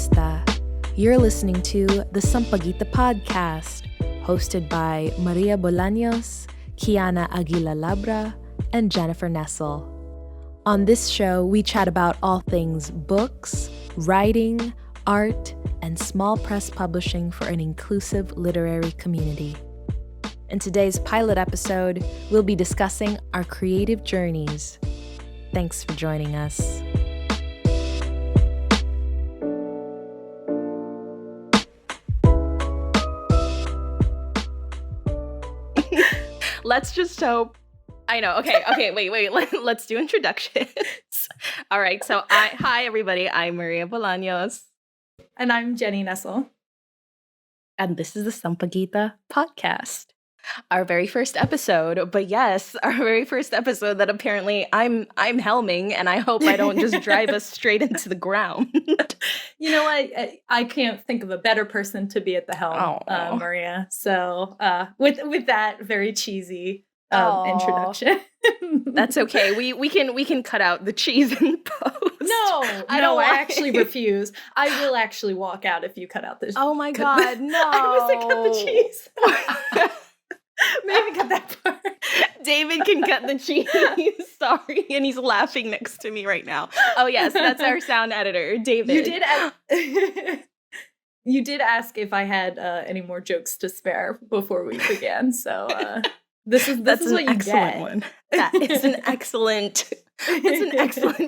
Kamusta? You're listening to the Sampaguita Podcast, hosted by Maria Bolaños, Keana Aguila Labra, and Jennifer Nessel. On this show, we chat about all things books, writing, art, and small press publishing for an inclusive literary community. In today's pilot episode, we'll be discussing our creative journeys. Thanks for joining us. Let's just hope. I know. Okay. Wait. Let's do introductions. All right. So, hi everybody. I'm Maria Bolaños, and I'm Jenny Nessel, and this is the Sampaguita Podcast. Our very first episode, but yes, our very first episode that apparently I'm helming, and I hope I don't just drive us straight into the ground. You know what? I can't think of a better person to be at the helm, Maria. So with that very cheesy introduction. That's okay. We can cut out the cheese in post. I actually refuse. I will actually walk out if you cut out this. Oh my God, no. I was like, cut the cheese. Maybe cut that part. David can cut the cheese. Sorry. And he's laughing next to me right now. Oh, yes. That's our sound editor, David. You did ask if I had any more jokes to spare before we began. So this is what you get. One. That is an excellent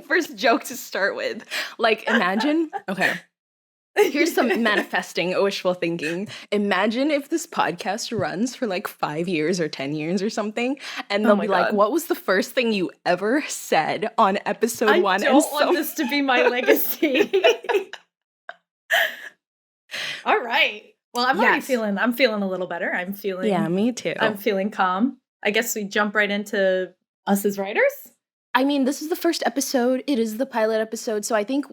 first joke to start with. Like, imagine. Okay. Here's some manifesting wishful thinking. Imagine if this podcast runs for like 5 years or 10 years or something, and they'll be like, what was the first thing you ever said on episode 1? I don't want this to be my legacy. All right. Well, I'm feeling a little better. Yeah, me too. I'm feeling calm. I guess we jump right into us as writers. I mean, this is the first episode. It is the pilot episode, so I think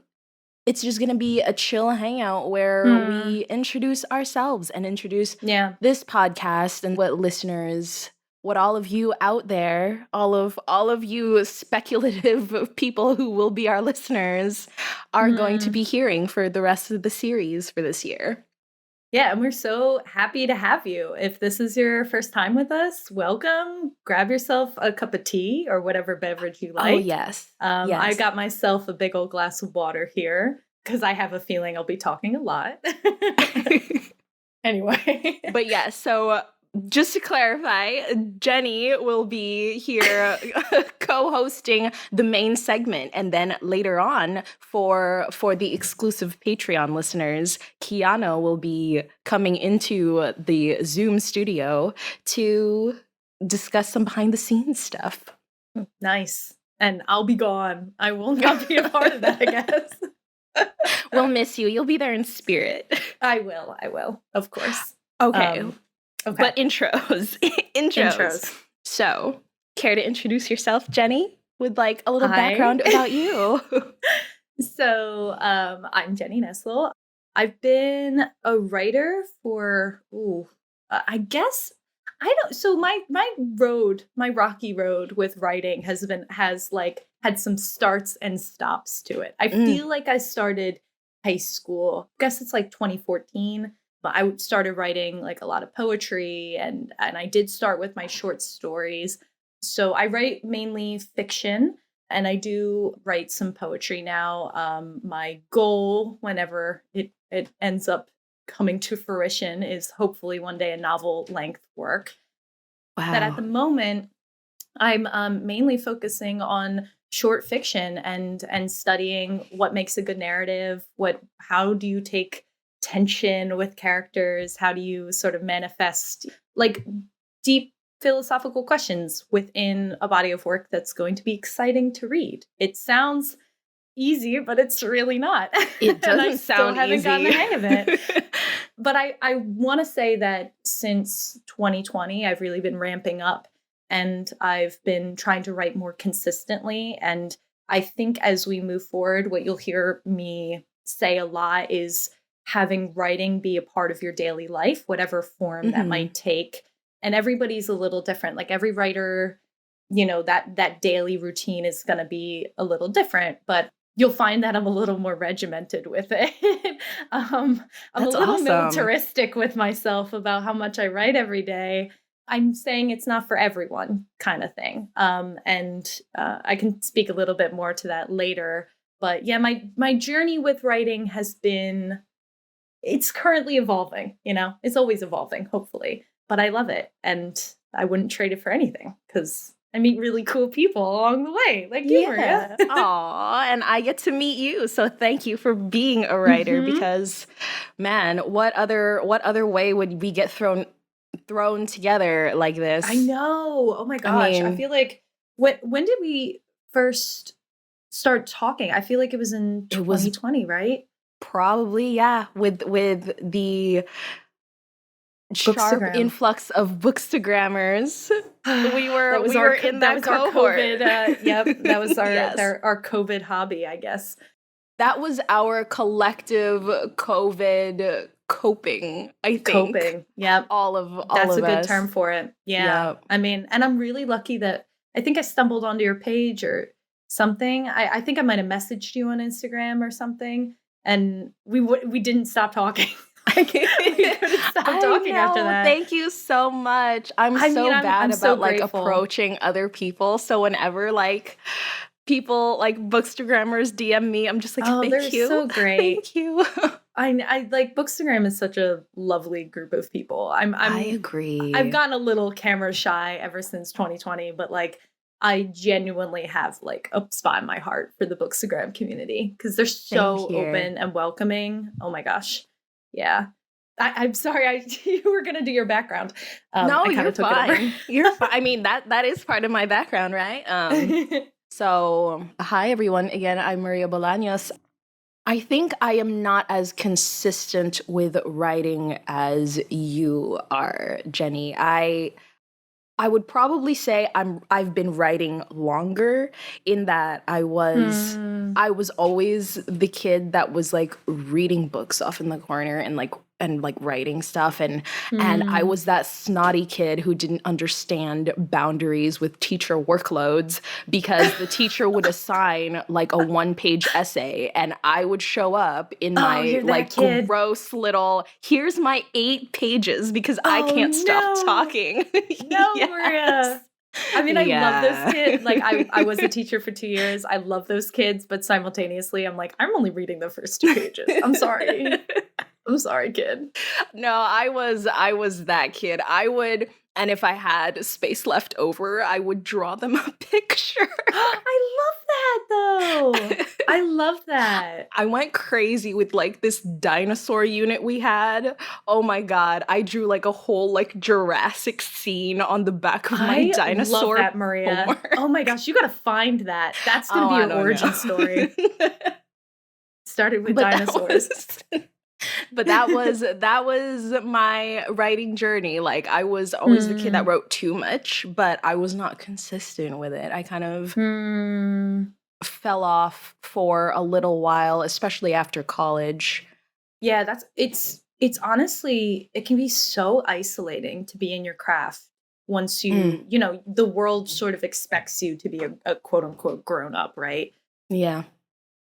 it's just going to be a chill hangout where we introduce ourselves and introduce this podcast and what all of you out there, all of you speculative people who will be our listeners are going to be hearing for the rest of the series for this year. Yeah, and we're so happy to have you. If this is your first time with us, welcome. Grab yourself a cup of tea or whatever beverage you like. Oh, yes. Yes. I got myself a big old glass of water here because I have a feeling I'll be talking a lot. Anyway. But yeah, so just to clarify, Jenny will be here co-hosting the main segment, and then later on for the exclusive Patreon listeners, Keana will be coming into the Zoom studio to discuss some behind the scenes stuff. Nice. And I'll be gone. I will not be a part of that, I guess. We'll miss you. You'll be there in spirit. I will. Of course. Okay. But intros. So, care to introduce yourself, Jenny, with like a little background about you? So, I'm Jenny Nessel. I've been a writer for, so my rocky road with writing has had some starts and stops to it. I feel like I started high school. I guess it's like 2014. But I started writing like a lot of poetry, and I did start with my short stories. So I write mainly fiction, and I do write some poetry now. My goal, whenever it ends up coming to fruition, is hopefully one day a novel-length work. Wow. But at the moment, I'm mainly focusing on short fiction and studying what makes a good narrative. How do you take tension with characters? How do you sort of manifest like deep philosophical questions within a body of work that's going to be exciting to read? It sounds easy, but it's really not. It doesn't sound easy. I haven't gotten the hang of it. But I want to say that since 2020, I've really been ramping up, and I've been trying to write more consistently. And I think as we move forward, what you'll hear me say a lot is having writing be a part of your daily life, whatever form that might take. And everybody's a little different. Like every writer, that daily routine is going to be a little different. But you'll find that I'm a little more regimented with it. I'm a little awesome. militaristic with myself about how much I write every day. I'm saying it's not for everyone kind of thing. And I can speak a little bit more to that later. But yeah, my journey with writing has been, it's currently evolving, it's always evolving, hopefully. But I love it. And I wouldn't trade it for anything because I meet really cool people along the way, like you, Maria. Aw, and I get to meet you. So thank you for being a writer because, man, what other way would we get thrown together like this? I know. Oh my gosh. I feel like, when did we first start talking? I feel like it was in 2020, right? Probably, yeah. With the sharp influx of bookstagrammers. we were in that cohort. COVID, yep, that was our COVID hobby, I guess. That was our collective COVID coping, I think. Coping, yep. That's a good term for it. Yeah. Yep. I mean, and I'm really lucky that I think I stumbled onto your page or something. I think I might have messaged you on Instagram or something, and we didn't stop talking. We couldn't stop talking after that. Thank you so much. I'm so bad about like approaching other people. So whenever like people like bookstagrammers DM me, I'm just like, thank you. So great. Thank you. I like Bookstagram is such a lovely group of people. I agree. I've gotten a little camera shy ever since 2020, but like I genuinely have like a spot in my heart for the Bookstagram community because they're so open and welcoming. Oh my gosh. Yeah. I'm sorry, you were going to do your background. No, you're fine. You're fine. I mean, that is part of my background, right? So, hi, everyone. Again, I'm Maria Bolaños. I think I am not as consistent with writing as you are, Jenny. I would probably say I've been writing longer in that I was always the kid that was like reading books off in the corner and like writing stuff and I was that snotty kid who didn't understand boundaries with teacher workloads because the teacher would assign like a 1-page essay and I would show up in my like gross little here's my 8 pages because I can't stop talking. No, yes. Maria. I mean, I love those kids. Like, I was a teacher for 2 years. I love those kids, but simultaneously, I'm like, I'm only reading the first 2 pages. I'm sorry. I'm sorry, kid. No, I was that kid. I would, and if I had space left over, I would draw them a picture. I love that, though. I love that. I went crazy with like this dinosaur unit we had. Oh my God. I drew like a whole like Jurassic scene on the back of my dinosaur. I love that, Maria. Homework. Oh my gosh, you gotta find that. That's gonna be your origin story. Started with dinosaurs. But that was my writing journey. Like I was always the kid that wrote too much, but I was not consistent with it. I kind of fell off for a little while, especially after college. Yeah, it's honestly, it can be so isolating to be in your craft once you, the world sort of expects you to be a quote unquote grown up, right? Yeah.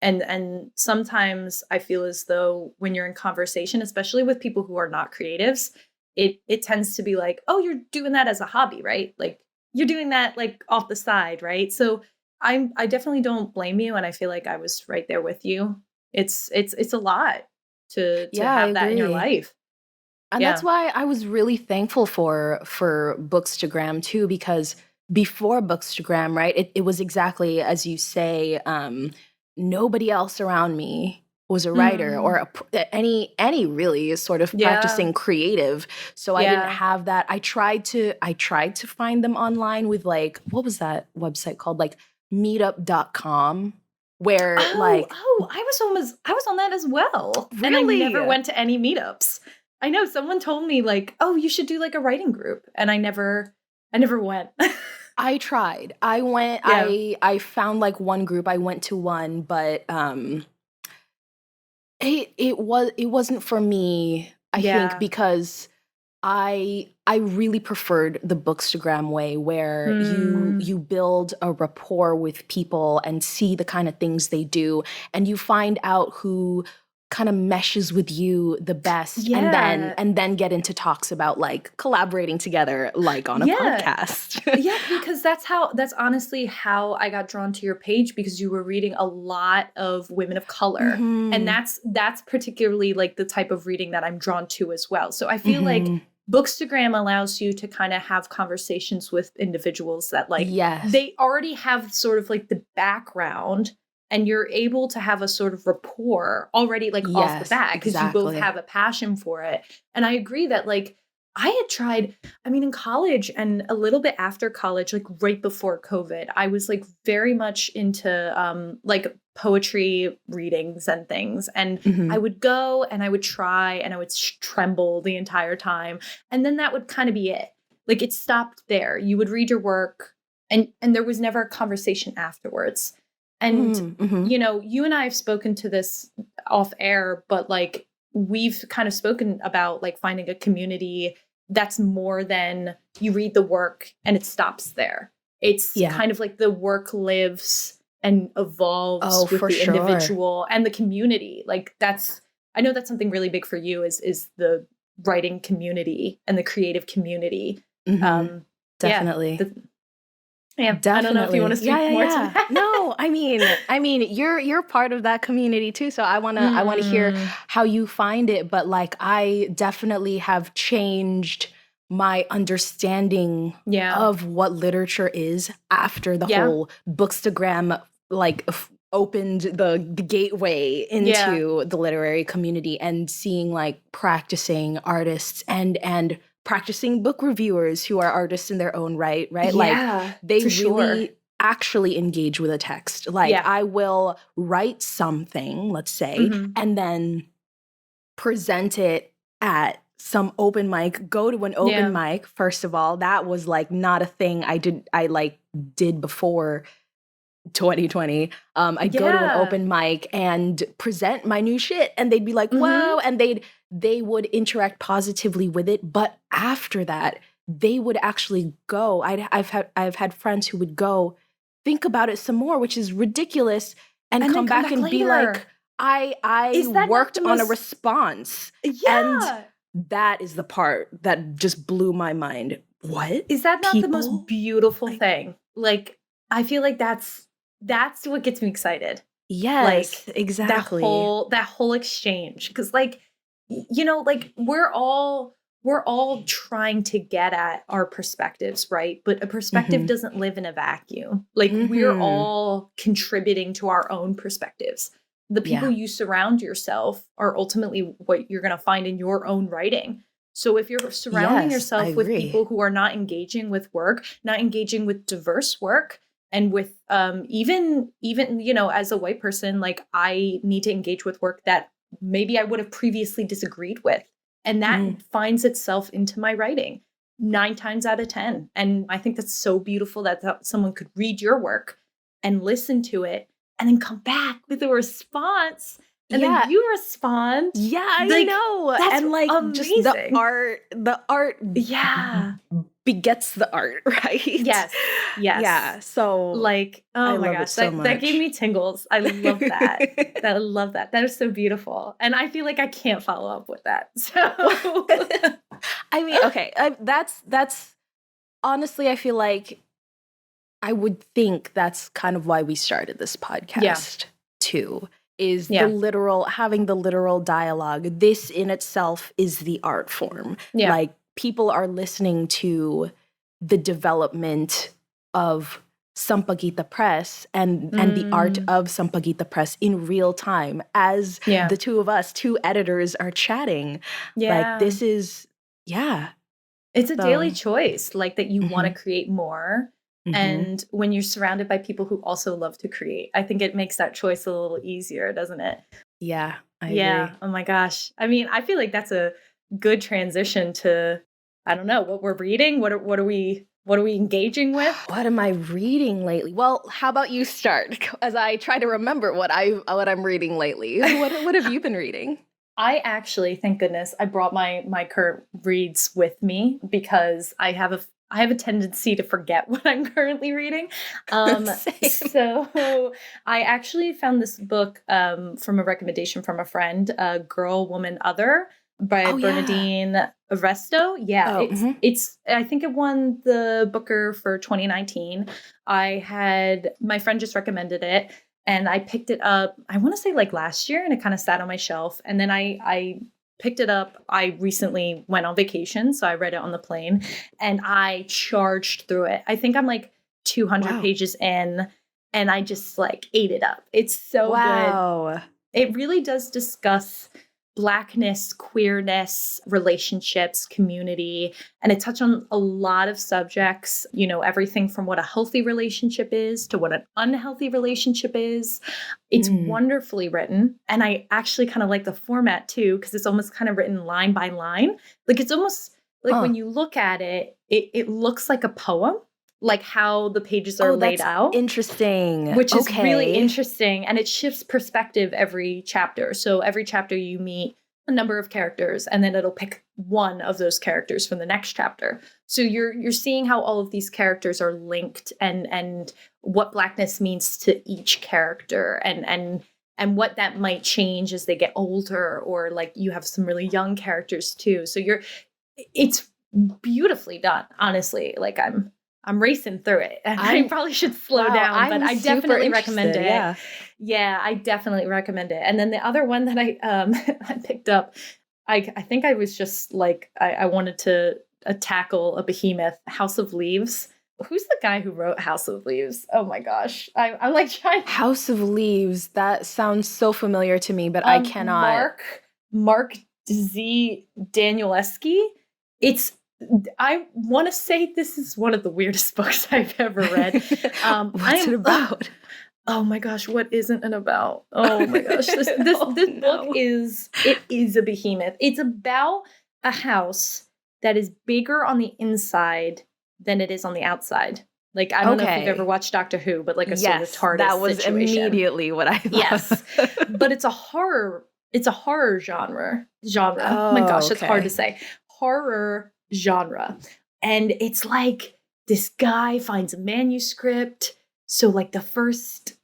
And sometimes I feel as though when you're in conversation, especially with people who are not creatives, it tends to be like, oh, you're doing that as a hobby, right? Like you're doing that like off the side, right? So I definitely don't blame you, and I feel like I was right there with you. It's a lot to have that in your life. And that's why I was really thankful for Bookstagram too, because before Bookstagram, right, it was exactly as you say, nobody else around me was a writer or any really sort of practicing creative. So I didn't have that. I tried to find them online with like, what was that website called? Like meetup.com where I was on that as well. Really? And I never went to any meetups. I know someone told me like, oh, you should do like a writing group. And I never went. I tried. I went, I found like one group. I went to one, but it wasn't for me, I think, because I really preferred the Bookstagram way, where you build a rapport with people and see the kind of things they do, and you find out who kind of meshes with you the best, and then get into talks about like collaborating together, like on a podcast. Yeah, because that's honestly how I got drawn to your page, because you were reading a lot of women of color, and that's particularly like the type of reading that I'm drawn to as well. So I feel like Bookstagram allows you to kind of have conversations with individuals that like they already have sort of like the background, and you're able to have a sort of rapport already like off the bat, because you both have a passion for it. And I agree that like I had tried, I mean, in college and a little bit after college, like right before COVID, I was like very much into like poetry readings and things. And I would go and I would try and I would tremble the entire time. And then that would kind of be it. Like it stopped there. You would read your work and there was never a conversation afterwards. And, you know, you and I have spoken to this off air, but like we've kind of spoken about like finding a community that's more than you read the work and it stops there. It's kind of like the work lives and evolves with the individual and the community. Like I know that's something really big for you is the writing community and the creative community. Definitely. Yeah, definitely. I don't know if you want to speak more to that. No, I mean, you're part of that community too. So I wanna hear how you find it. But like, I definitely have changed my understanding of what literature is after the whole Bookstagram like opened the gateway into the literary community, and seeing like practicing artists and practicing book reviewers who are artists in their own right? Yeah, like they really actually engage with a text. Like I will write something, let's say, and then present it at some open mic, go to an open mic. First of all, that was like not a thing I did before 2020. I go to an open mic and present my new shit, and they'd be like, wow, and they would interact positively with it. But after that, they would actually go. I've had friends who would go think about it some more, which is ridiculous, and come back and later. Be like, I worked on a response. And that is the part that just blew my mind. What? Is that not the most beautiful thing? Like, I feel like that's what gets me excited. Yes, like, exactly. That whole exchange. Because like, you know, like we're all trying to get at our perspectives, right? But a perspective doesn't live in a vacuum. Like we're all contributing to our own perspectives. The people you surround yourself are ultimately what you're going to find in your own writing. So if you're surrounding yourself with people who are not engaging with work, not engaging with diverse work, and with even, you know, as a white person, like I need to engage with work that maybe I would have previously disagreed with. And that finds itself into my writing 9 times out of 10. And I think that's so beautiful that someone could read your work and listen to it and then come back with a response. And then you respond. Yeah, I know. That's and like amazing. Just the art begets the art, right? Yes. Yeah. So like, oh my gosh, that gave me tingles. I love that. I love that. That is so beautiful. And I feel like I can't follow up with that. So I mean, okay. That's honestly, I feel like I would think that's kind of why we started this podcast too. Is having the literal dialogue. This in itself is the art form. Yeah. Like people are listening to the development of Sampaguita Press and the art of Sampaguita Press in real time as the two of us, 2 editors, are chatting. Yeah. Like this is, It's a daily choice, like that you want to create more. And when you're surrounded by people who also love to create, I think it makes that choice a little easier, doesn't it? Yeah, I agree. Oh my gosh. I mean, I feel like that's a good transition to, I don't know, what we're reading. What are we engaging with? What am I reading lately? Well, how about you start as I try to remember what I'm reading lately. What have you been reading? I actually, thank goodness, I brought my current reads with me because I have a tendency to forget what I'm currently reading. So I actually found this book from a recommendation from a friend, Girl, Woman, Other by Bernardine Resto. Yeah, it's I think it won the Booker for 2019. My friend just recommended it and I picked it up, I want to say like last year, and it kind of sat on my shelf. And then I picked it up. I recently went on vacation, so I read it on the plane and I charged through it. I think I'm like 200 pages in and I just like ate it up. It's so good. It really does discuss Blackness, queerness, relationships, community, and it touched on a lot of subjects, you know, everything from what a healthy relationship is to what an unhealthy relationship is. It's wonderfully written. And I actually kind of like the format too, because it's almost kind of written line by line. Like it's almost like when you look at it, it looks like a poem. Like how the pages are laid out. Interesting. Which is really interesting. And it shifts perspective every chapter. So every chapter you meet a number of characters and then it'll pick one of those characters from the next chapter. So you're seeing how all of these characters are linked and what Blackness means to each character and what that might change as they get older, or like you have some really young characters too. So it's beautifully done, honestly. Like I'm racing through it. And I probably should slow down, but I definitely recommend it. Yeah, I definitely recommend it. And then the other one that I picked up, I think I was just like, I wanted to tackle a behemoth, House of Leaves. Who's the guy who wrote House of Leaves? Oh my gosh. I'm like trying. House of Leaves. That sounds so familiar to me, but I cannot. Mark Z. Danielewski. I want to say this is one of the weirdest books I've ever read. What's it about? Oh my gosh, what isn't it about? Oh my gosh, this book is a behemoth. It's about a house that is bigger on the inside than it is on the outside. Like, I don't know if you've ever watched Doctor Who, but like a sort of TARDIS that was situation. Immediately what I thought. Yes, but it's a horror genre. Oh my gosh, it's hard to say. Horror genre. And it's like this guy finds a manuscript. So like the first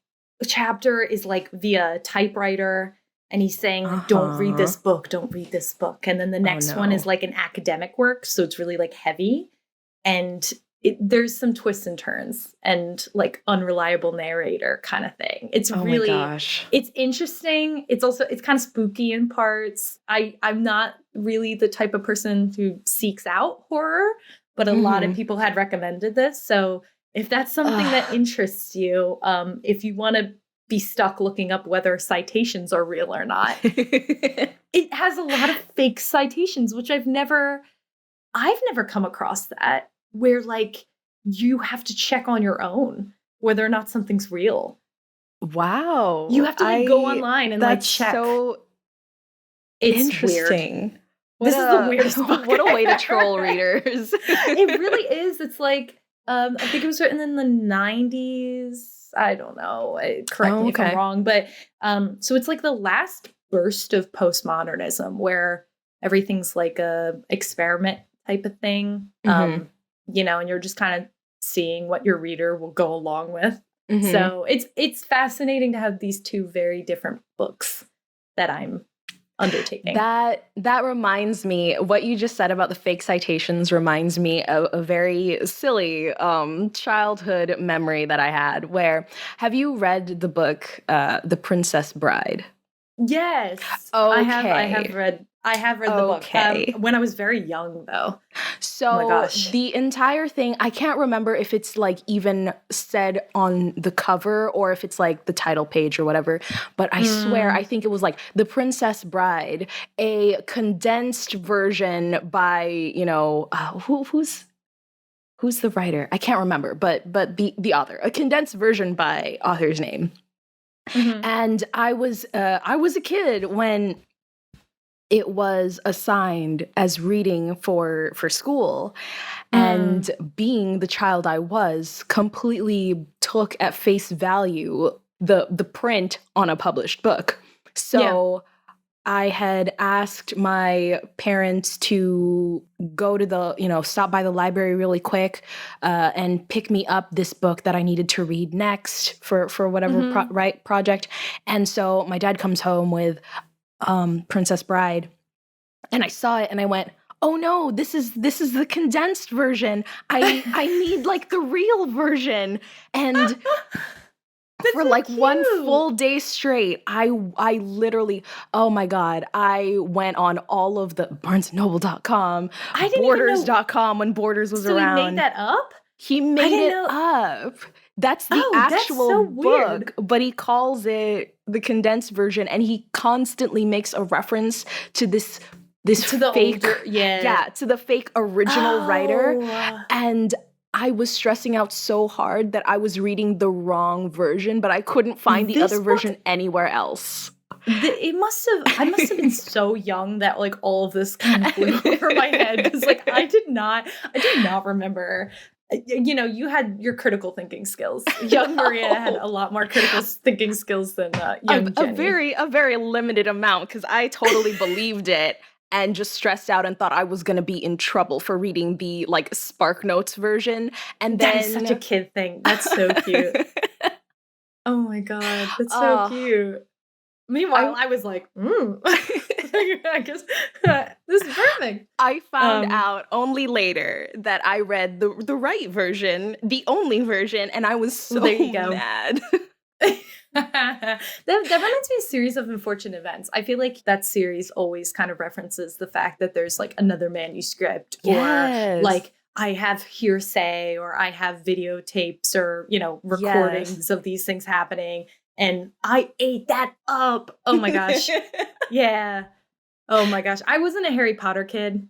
chapter is like via typewriter and he's saying, don't read this book, don't read this book. And then the next one is like an academic work. So it's really like heavy. And there's some twists and turns and like unreliable narrator kind of thing. It's really, it's interesting. It's kind of spooky in parts. I'm not really the type of person who seeks out horror, but a lot of people had recommended this. So if that's something that interests you, if you want to be stuck looking up whether citations are real or not, it has a lot of fake citations, which I've never come across that, where like you have to check on your own whether or not something's real. Wow. You have to like go online and like check. So it's interesting. Weird. This is the weirdest book. What a way to troll readers. It really is. It's like, I think it was written in the 90s. I don't know. Correct me if I'm wrong. But so it's like the last burst of postmodernism where everything's like a experiment type of thing. You know, and you're just kind of seeing what your reader will go along with. So it's fascinating to have these two very different books that I'm undertaking. That reminds me, what you just said about the fake citations reminds me of a very silly childhood memory that I had, where, have you read the book The Princess Bride? Yes. Okay. I have read the book when I was very young, though. So oh my gosh. The entire thing, I can't remember if it's like even said on the cover or if it's like the title page or whatever, but I swear, I think it was like The Princess Bride, a condensed version by, you know, who's the writer? I can't remember, but the author, a condensed version by author's name. And I was a kid when it was assigned as reading for school, and being the child I was, completely took at face value the print on a published book. So I had asked my parents to go to stop by the library really quick and pick me up this book that I needed to read next for whatever project. And so my dad comes home with Princess Bride, and I saw it and I went, oh no, this is the condensed version. I need like the real version. And for so like cute. One full day straight, I literally, oh my God, I went on all of the BarnesandNoble.com, Borders.com when Borders was around. So he made that up? He made it up. That's the actual book, but he calls it the condensed version, and he constantly makes a reference to this to the fake, to the fake original writer. And I was stressing out so hard that I was reading the wrong version, but I couldn't find the other version anywhere else. I must have been so young that like all of this kind of flew over my head, because like I did not remember. You had your critical thinking skills. Young Maria had a lot more critical thinking skills than young Jenny. A very limited amount, because I totally believed it. And just stressed out and thought I was going to be in trouble for reading the like Spark Notes version. And then that is such a kid thing. That's so cute. Oh my God. That's so cute. Meanwhile, I was like, I guess this is perfect. I found out only later that I read the right version, the only version, and I was so mad. That reminds me of a series of unfortunate events. I feel like that series always kind of references the fact that there's like another manuscript, or like I have hearsay, or I have videotapes, or recordings of these things happening, and I ate that up. Oh my gosh. Yeah. Oh my gosh. I wasn't a Harry Potter kid.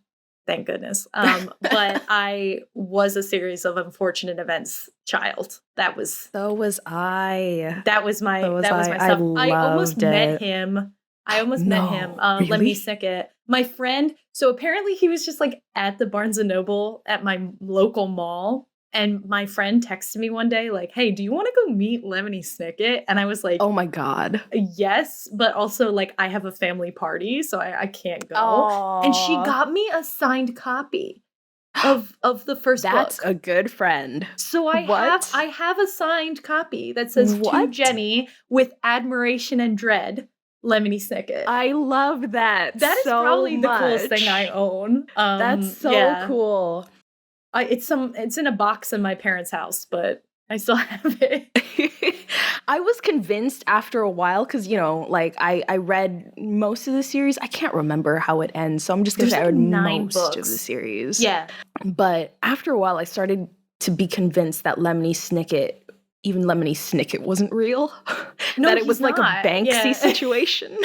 Thank goodness. But I was a series of unfortunate events child. So was I. That was my stuff. I almost met him. Lemony Snicket. My friend. So apparently he was just like at the Barnes and Noble at my local mall. And my friend texted me one day like, hey, do you want to go meet Lemony Snicket? And I was like, oh my God. Yes, but also like I have a family party, so I can't go. Aww. And she got me a signed copy of the first book. That's a good friend. So I have a signed copy that says to Jenny with admiration and dread, Lemony Snicket. I love that. That is so probably much. The coolest thing I own. That's so cool. It's in a box in my parents' house, but I still have it. I was convinced after a while, because, I read most of the series. I can't remember how it ends, so I'm just going to say I read 9 most books of the series. Yeah. But after a while, I started to be convinced that Lemony Snicket wasn't real. No, that it was like not. A Banksy situation.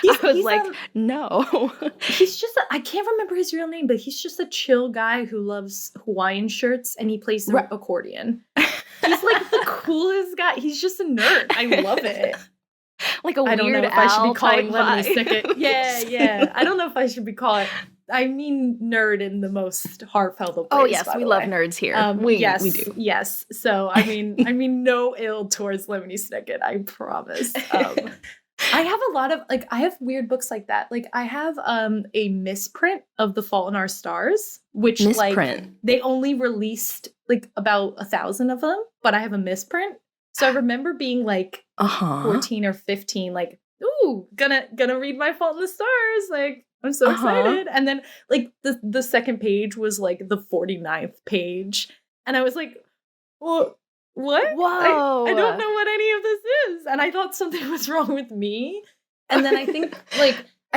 I was like, no. He's just, I can't remember his real name, but he's just a chill guy who loves Hawaiian shirts, and he plays the accordion. He's like the coolest guy. He's just a nerd. I love it. Like a I don't know Weird if I should Al be calling type Lemony Snicket. Yeah. I don't know if I should be calling. I mean nerd in the most heartful of ways. Oh yes, we love nerds here. We do. Yes. So I mean no ill towards Lemony Snicket, I promise. I have a lot of I have weird books like that. Like I have a misprint of The Fault in Our Stars, which they only released like about 1,000 of them, but I have a misprint. So I remember being like 14 or 15, like, ooh, gonna read My Fault in the Stars. Like, I'm so excited. And then like the second page was like the 49th page. And I was like, well, what? Whoa. I don't know what any of this is. And I thought something was wrong with me. And then I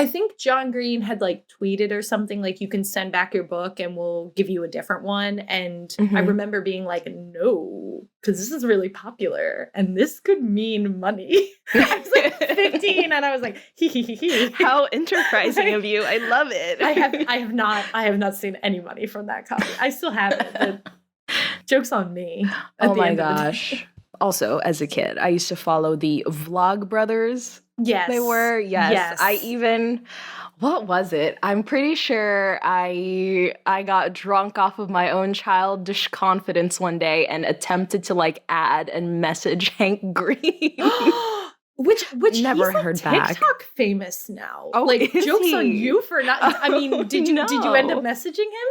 think John Green had like tweeted or something like, you can send back your book and we'll give you a different one. And I remember being like, no, because this is really popular and this could mean money. I was like 15 and I was like, hee. How enterprising of you. I love it. I have not seen any money from that copy. I still have it, but joke's on me. Oh my gosh. Also, as a kid, I used to follow the Vlog Brothers. Yes. They were, yes. I even, what was it? I'm pretty sure I got drunk off of my own childish confidence one day and attempted to like add and message Hank Green. Which Never he's like heard back. TikTok famous now. Oh, like is jokes he? on you for not. I mean, did you end up No. messaging him?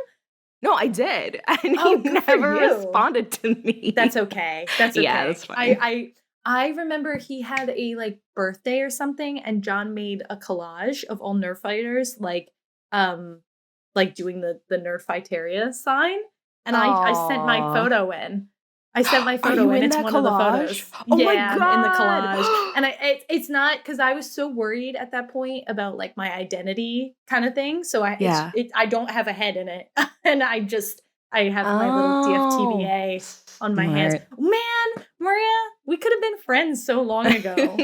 No, I did. And Oh, he good for never you. responded to me. That's okay. That's okay. Yeah, that's fine. I remember he had a like birthday or something, and John made a collage of all Nerf fighters, like doing the Nerfiteria sign, and I sent my Aw. photo in. I sent my Are photo you in. in It's that one of the collage? photos. Oh my yeah, I'm in the God. collage, and it's not because I was so worried at that point about like my identity kind of thing. So Yeah. I don't have a head in it, and I have my little Oh, DFTBA on my hands. smart. Man, Maria, we could have been friends so long ago.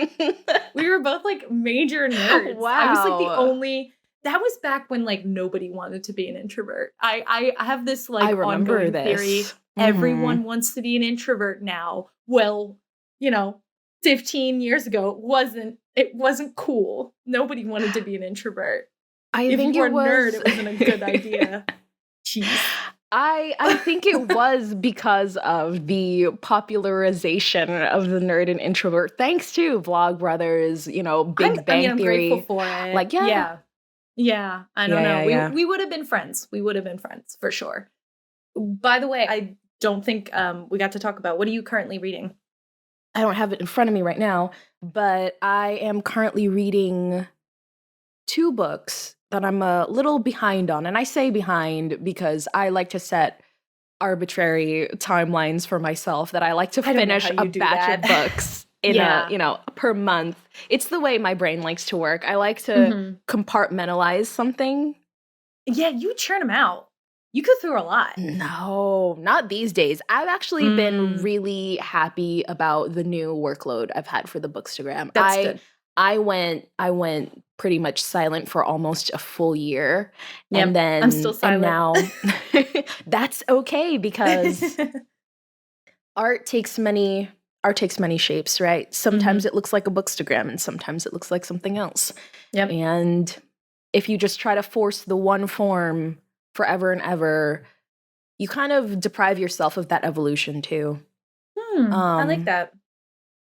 We were both like major nerds. I was like the Wow. only. That was back when like nobody wanted to be an introvert. I have this like I remember ongoing this. theory. Everyone wants to be an introvert now. Well, 15 years ago it wasn't cool. Nobody wanted to be an introvert. I think if you were it a was nerd, it wasn't a good idea. Jeez. I think it was because of the popularization of the nerd and introvert, thanks to Vlogbrothers, Big Bang I'm Theory. grateful for it. Like, yeah. Yeah, I don't know. Yeah. We would have been friends. We would have been friends for sure. By the way, I don't think we got to talk about, what are you currently reading? I don't have it in front of me right now, but I am currently reading 2 books that I'm a little behind on. And I say behind because I like to set arbitrary timelines for myself, that I like to finish a batch of books in per month. It's the way my brain likes to work. I like to compartmentalize something. Yeah, you churn them out. You go through a lot. No, not these days. I've actually been really happy about the new workload I've had for the Bookstagram. That's good. I went pretty much silent for almost a full year. Yep, and then I'm still silent. And now that's okay, because art takes many shapes, right? Sometimes it looks like a Bookstagram and sometimes it looks like something else. Yep. And if you just try to force the one form forever and ever, you kind of deprive yourself of that evolution too. I like that.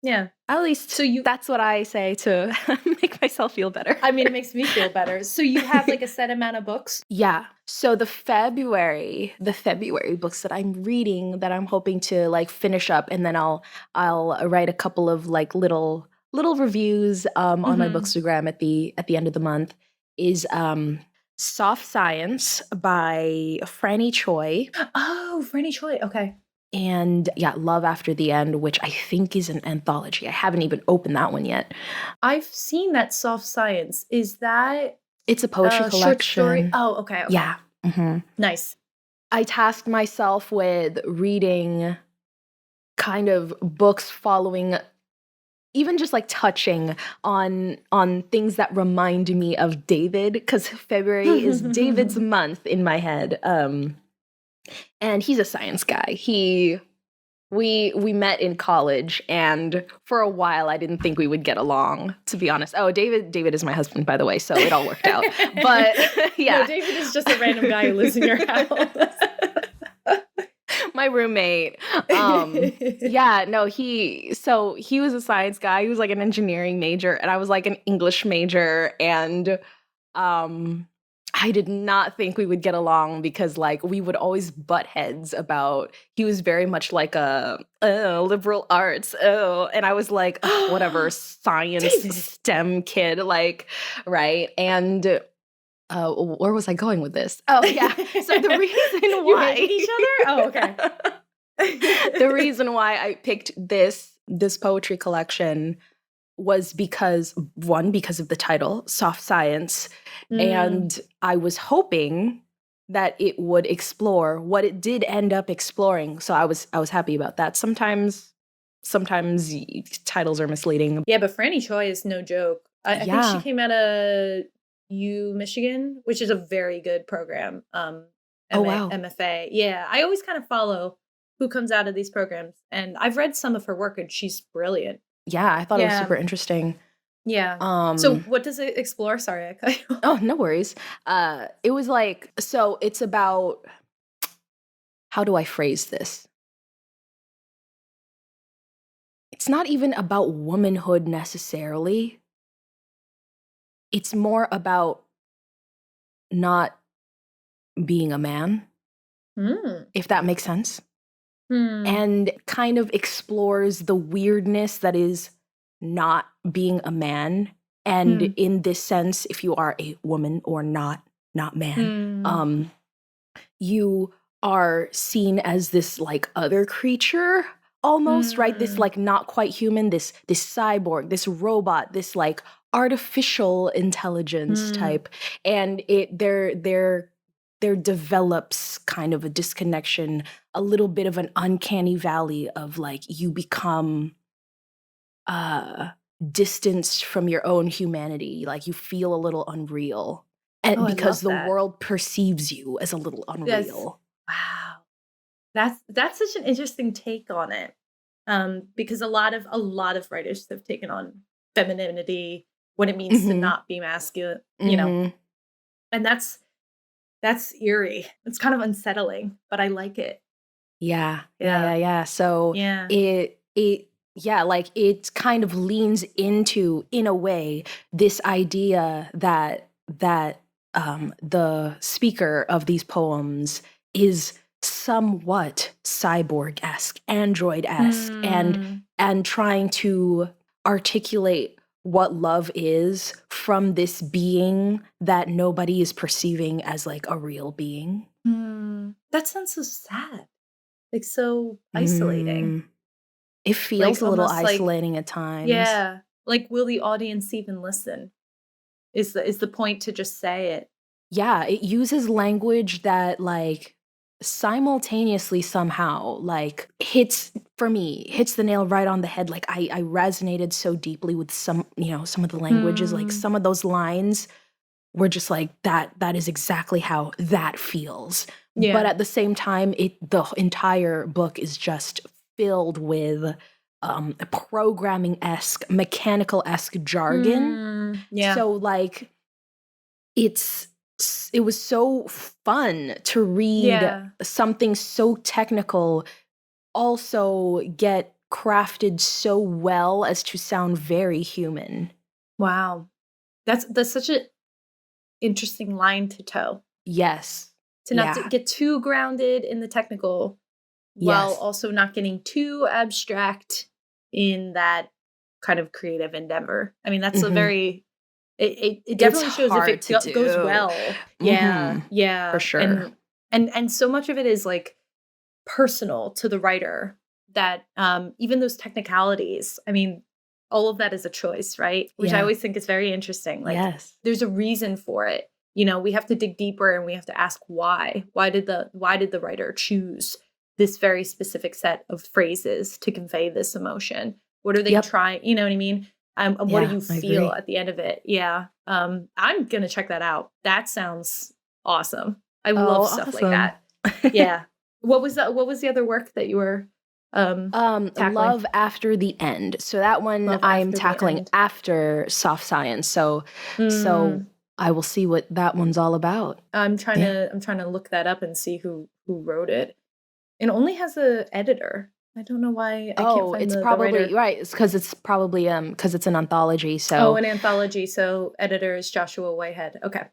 Yeah. At least that's what I say to make myself feel better. I mean, it makes me feel better. So you have like a set amount of books? Yeah. So the February books that I'm reading, that I'm hoping to like finish up, and then I'll write a couple of like little reviews on my Bookstagram at the end of the month, is Soft Science by Franny Choi. Oh, Franny Choi. Okay. And Love After the End, which I think is an anthology. I haven't even opened that one yet. I've seen that Soft Science. Is that... It's a poetry collection. Short story? Oh, okay. Yeah. Nice. I tasked myself with reading kind of books following, even just like touching on things that remind me of David, because February is David's month in my head. And he's a science guy. We met in college, and for a while I didn't think we would get along, to be honest. Oh, David is my husband, by the way, so it all worked out. But yeah. No, David is just a random guy who lives in your house. My roommate. He was a science guy. He was like an engineering major, and I was like an English major, and I did not think we would get along, because like we would always butt heads about, he was very much like a liberal arts, and I was like, whatever, science, STEM kid, like, right? And where was I going with this? Oh yeah, so the reason why you hate each other? Oh, okay. The reason why I picked this poetry collection was because of the title, Soft Science, and I was hoping that it would explore what it did end up exploring. So I was happy about that. Sometimes titles are misleading. Yeah, but Franny Choi is no joke. I think she came out of Michigan, which is a very good program. Oh, wow. MFA. Yeah, I always kind of follow who comes out of these programs, and I've read some of her work, and she's brilliant. Yeah, I thought it was super interesting. Yeah. So what does it explore? Sorry, I cut you off. Oh, no worries. It was like, so it's about, how do I phrase this? it's not even about womanhood necessarily. It's more about not being a man, if that makes sense. And kind of explores the weirdness that is not being a man. And in this sense, if you are a woman or not man, you are seen as this like other creature almost, right? This like not quite human, this cyborg, this robot, this like artificial intelligence type. And there develops kind of a disconnection, a little bit of an uncanny valley of like you become distanced from your own humanity. Like you feel a little unreal. And because the world perceives you as a little unreal. Wow. That's such an interesting take on it. Because a lot of writers have taken on femininity, what it means to not be masculine, you know. And that's eerie. It's kind of unsettling, but I like it. Yeah. So it kind of leans into, in a way, this idea that the speaker of these poems is somewhat cyborg-esque, android-esque, and trying to articulate what love is from this being that nobody is perceiving as like a real being. That sounds so sad. Like so isolating. It feels like a little isolating at times. Yeah. Like, will the audience even listen? Is the point to just say it? Yeah, it uses language that like simultaneously somehow like hits the nail right on the head. Like I resonated so deeply with some of the languages, like some of those lines were just like that is exactly how that feels. Yeah. But at the same time, the entire book is just filled with programming-esque, mechanical-esque jargon. Yeah. So like it was so fun to read something so technical also get crafted so well as to sound very human. Wow. That's such an interesting line to toe. Yes. To not to get too grounded in the technical while also not getting too abstract in that kind of creative endeavor. I mean, that's a very it definitely shows if it goes well. Yeah. For sure. And so much of it is like personal to the writer that even those technicalities, I mean, all of that is a choice, right? Which I always think is very interesting. Like there's a reason for it. You know, we have to dig deeper and we have to ask why. Why did the writer choose this very specific set of phrases to convey this emotion? What are they trying? You know what I mean? What do you feel at the end of it? Yeah. I'm going to check that out. That sounds awesome. I love stuff like that. Yeah. What was the other work that you were tackling? Love After the End. So that one I'm tackling after Soft Science. So I will see what that one's all about. I'm trying to look that up and see who wrote it. It only has an editor. I don't know why I can't find it's the probably writer. Right. It's because it's probably because it's an anthology. So an anthology. So editor is Joshua Whitehead. Okay.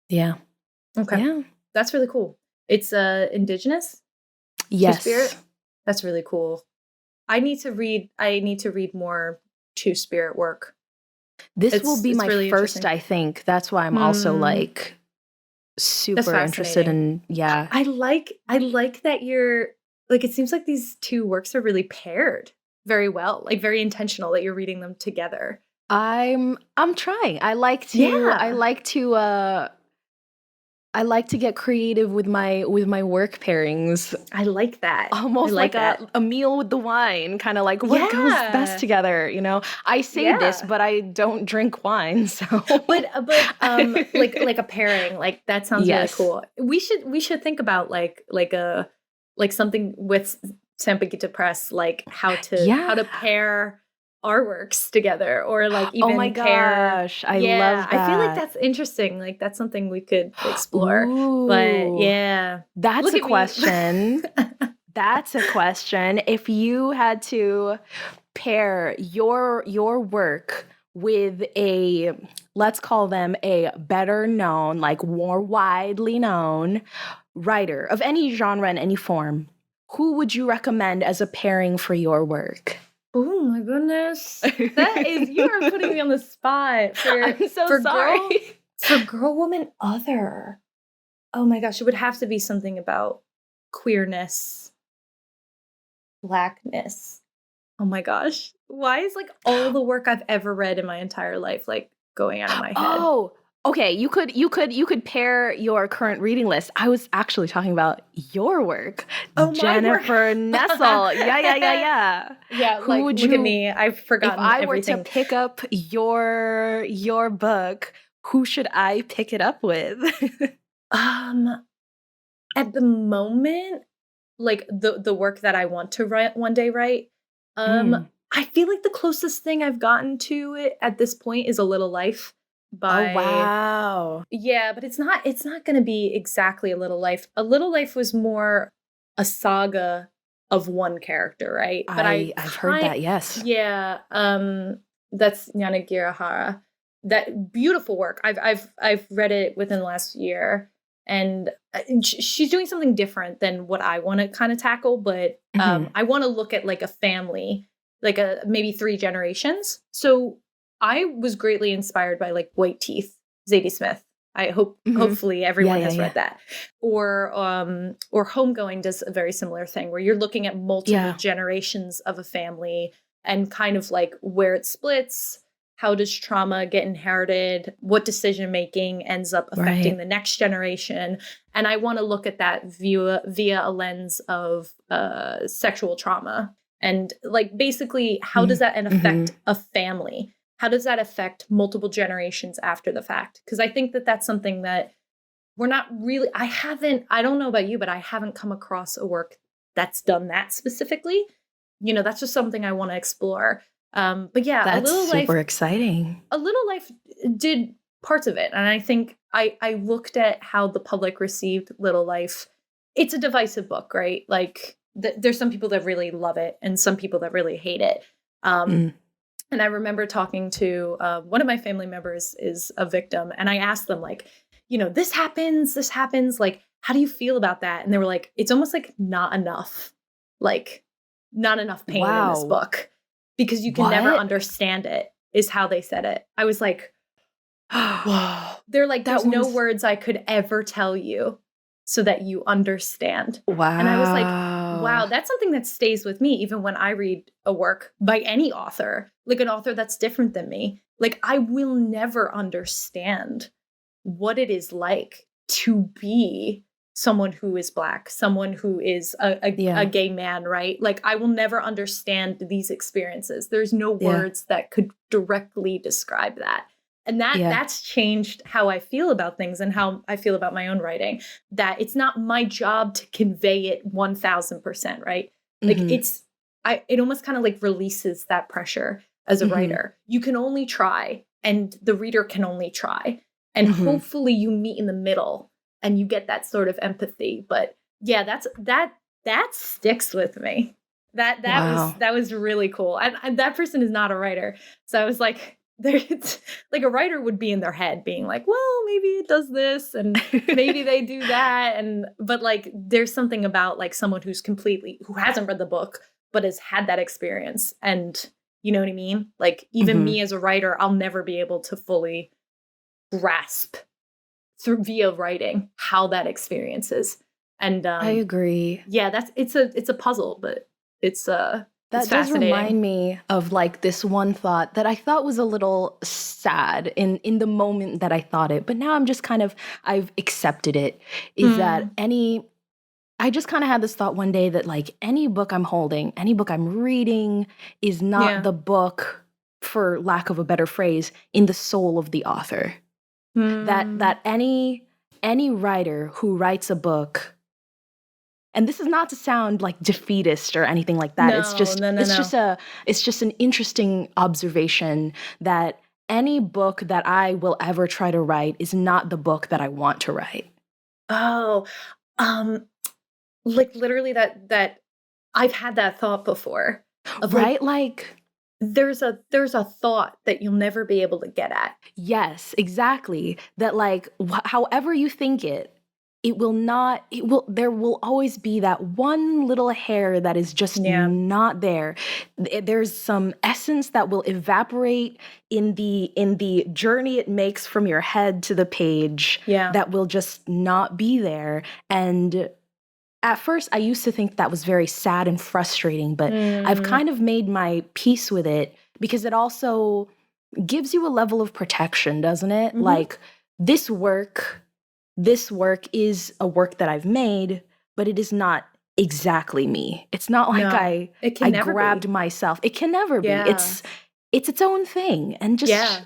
Yeah. Okay. Yeah. That's really cool. It's indigenous. Yes. Two-Spirit. That's really cool. I need to read more Two-Spirit work. This will be my really first, I think. That's why I'm also like super interested in I like that you're like, it seems like these two works are really paired very well, like very intentional that you're reading them together. I'm trying. I like to get creative with my work pairings. I like that. Almost like a meal with the wine, kind of like what goes best together, you know? I say this, but I don't drink wine, so but like a pairing, like that sounds really cool. We should think about like something with Sampaguita Press, like how to pair our works together, or like even oh my gosh, I love that. I feel like that's interesting. Like that's something we could explore. Ooh, but that's a question. That's a question. If you had to pair your work with a, let's call them a better known, like more widely known writer of any genre in any form, who would you recommend as a pairing for your work? Oh my goodness. You are putting me on the spot. I'm so sorry. For girl, woman, other. Oh my gosh, it would have to be something about queerness, Blackness. Oh my gosh. Why is like all the work I've ever read in my entire life like going out of my head? Oh, okay. You could pair your current reading list. I was actually talking about your work. Oh, Jennifer Nessel. Yeah. Yeah, like look at me. I've forgotten everything. If I were to pick up your book, who should I pick it up with? At the moment, like the work that I want to one day write, I feel like the closest thing I've gotten to it at this point is A Little Life by Oh wow. Yeah, but it's not going to be exactly A Little Life. A Little Life was more a saga of one character, right? But I've heard that, yes. Yeah, that's Nyana Girahara. That beautiful work. I've read it within the last year, and she's doing something different than what I want to kind of tackle. But I want to look at like a family, like maybe 3 generations. So I was greatly inspired by like White Teeth, Zadie Smith. I hope hopefully everyone has read that. Or Homegoing does a very similar thing where you're looking at multiple generations of a family and kind of like where it splits. How does trauma get inherited? What decision making ends up affecting the next generation? And I want to look at that via a lens of sexual trauma. And like basically, how does that affect a family? How does that affect multiple generations after the fact? Because I think that that's something that we're not really, I don't know about you, but I haven't come across a work that's done that specifically. You know, that's just something I want to explore. But yeah, that's A Little Life, super exciting. A Little Life did parts of it. And I think I looked at how the public received Little Life. It's a divisive book, right? Like there's some people that really love it and some people that really hate it. And I remember talking to one of my family members is a victim. And I asked them like, you know, this happens. Like, how do you feel about that? And they were like, it's almost like not enough pain in this book. Because you can never understand it, is how they said it. I was like, wow. They're like, there's no words I could ever tell you so that you understand. Wow. And I was like, wow, that's something that stays with me even when I read a work by any author, like an author that's different than me. Like, I will never understand what it is like to be someone who is Black, someone who is a gay man, right? Like, I will never understand these experiences. There's no words that could directly describe that. And that's changed how I feel about things and how I feel about my own writing, that it's not my job to convey it 1000%, right? Like it almost kind of like releases that pressure as a writer. You can only try and the reader can only try. And hopefully you meet in the middle and you get that sort of empathy. But yeah, that sticks with me. That was really cool. And that person is not a writer. So I was like, there's like a writer would be in their head being like, well, maybe it does this and maybe they do that. But like, there's something about like someone who hasn't read the book, but has had that experience. And you know what I mean? Like even me as a writer, I'll never be able to fully grasp via writing how that experience is. And I agree. Yeah, it's a puzzle, but that does remind me of like this one thought that I thought was a little sad in the moment that I thought it, but now I'm just I've accepted it, is that I just kind of had this thought one day that like any book I'm holding, any book I'm reading is not the book, for lack of a better phrase, in the soul of the author. That any writer who writes a book, and this is not to sound like defeatist or anything like that. It's just an interesting observation that any book that I will ever try to write is not the book that I want to write. Oh, like literally that I've had that thought before. Right? Like there's a thought that you'll never be able to get at. Yes, exactly. That like however you think it will not, there will always be that one little hair that is just not there. There's some essence that will evaporate in the journey it makes from your head to the page that will just not be there. And at first, I used to think that was very sad and frustrating, but I've kind of made my peace with it because it also gives you a level of protection, doesn't it? Mm-hmm. Like this work is a work that I've made, but it is not exactly me. It's not like I grabbed myself. It can never be. It's its own thing, and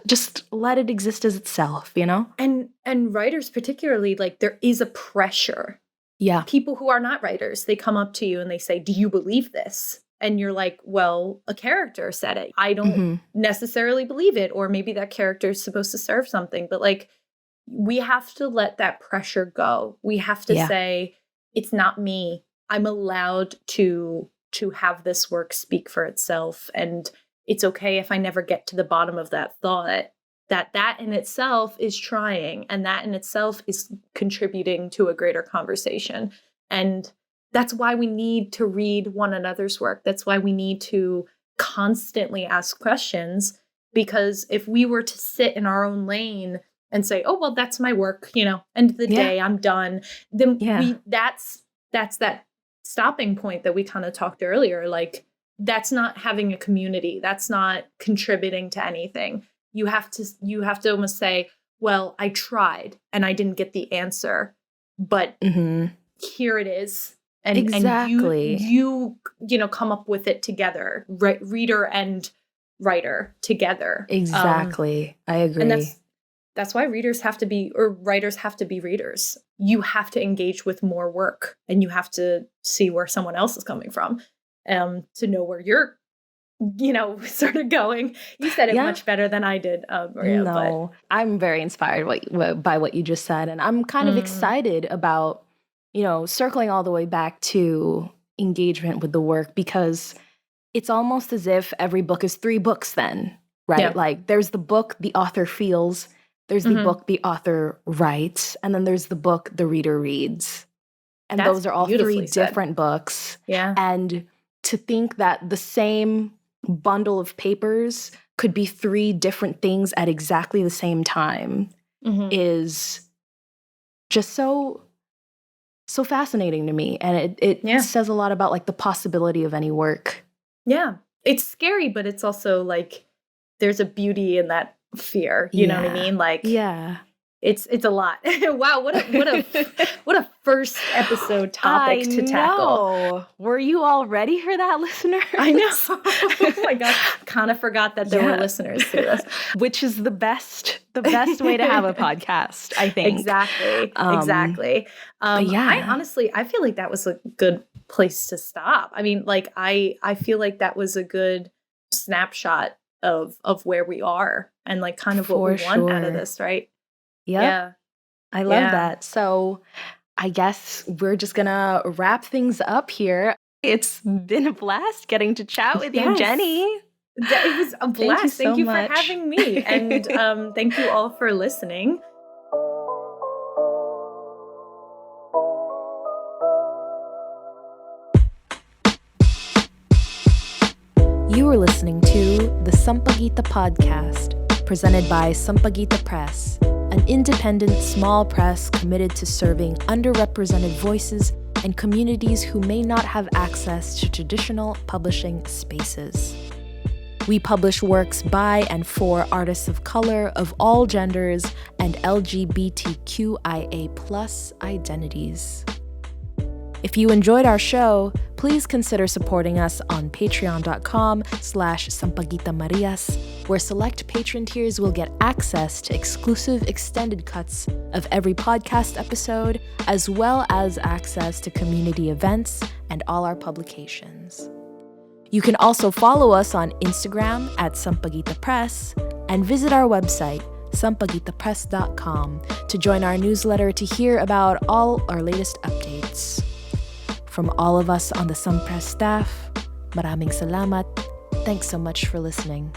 just let it exist as itself, you know? And writers particularly, like there is a pressure. Yeah. People who are not writers, they come up to you and they say, "Do you believe this?" And you're like, "Well, a character said it. I don't necessarily believe it, or maybe that character is supposed to serve something." But like, we have to let that pressure go. We have to say, it's not me. I'm allowed to have this work speak for itself. And it's okay if I never get to the bottom of that thought, that in itself is trying, and that in itself is contributing to a greater conversation. And that's why we need to read one another's work. That's why we need to constantly ask questions, because if we were to sit in our own lane and say, "Oh, well, that's my work, you know, end of the day, I'm done," then that's that stopping point that we kind of talked earlier. Like, that's not having a community. That's not contributing to anything. You have to almost say, "Well, I tried and I didn't get the answer, but here it is." And you come up with it together, reader and writer together. Exactly. I agree. And that's why writers have to be readers. You have to engage with more work, and you have to see where someone else is coming from, to know where you're, sort of going. You said it much better than I did, Maria. No, I'm very inspired by what you just said, and I'm kind of excited about, circling all the way back to engagement with the work, because it's almost as if every book is 3 books then, right? Yeah. Like there's the book the author feels, there's the book the author writes, and then there's the book the reader reads. And those are all 3 different books. Yeah. And to think that the same bundle of papers could be 3 different things at exactly the same time is just so fascinating to me. And it says a lot about like the possibility of any work. Yeah. It's scary, but it's also like there's a beauty in that fear. You know what I mean? Like, it's a lot. Wow, what a first episode topic to tackle. Were you all ready for that, listeners? I know. Oh my God. Kind of forgot that there were listeners to this. Which is the best way to have a podcast, I think. Exactly. I feel like that was a good place to stop. I mean, like I feel like that was a good snapshot of where we are and like kind of what we want out of this, right? Yep. Yeah. I love that. So I guess we're just going to wrap things up here. It's been a blast getting to chat with you, Jenny. It was a blast. Thank you for having me. And thank you all for listening. You are listening to the Sampaguita Podcast, presented by Sampaguita Press, an independent small press committed to serving underrepresented voices and communities who may not have access to traditional publishing spaces. We publish works by and for artists of color, of all genders, and LGBTQIA+ identities. If you enjoyed our show, please consider supporting us on patreon.com/SampaguitaMarias, where select patron tiers will get access to exclusive extended cuts of every podcast episode, as well as access to community events and all our publications. You can also follow us on Instagram at Sampaguita Press and visit our website, sampaguitapress.com, to join our newsletter to hear about all our latest updates. From all of us on the SamPress staff, maraming salamat. Thanks so much for listening.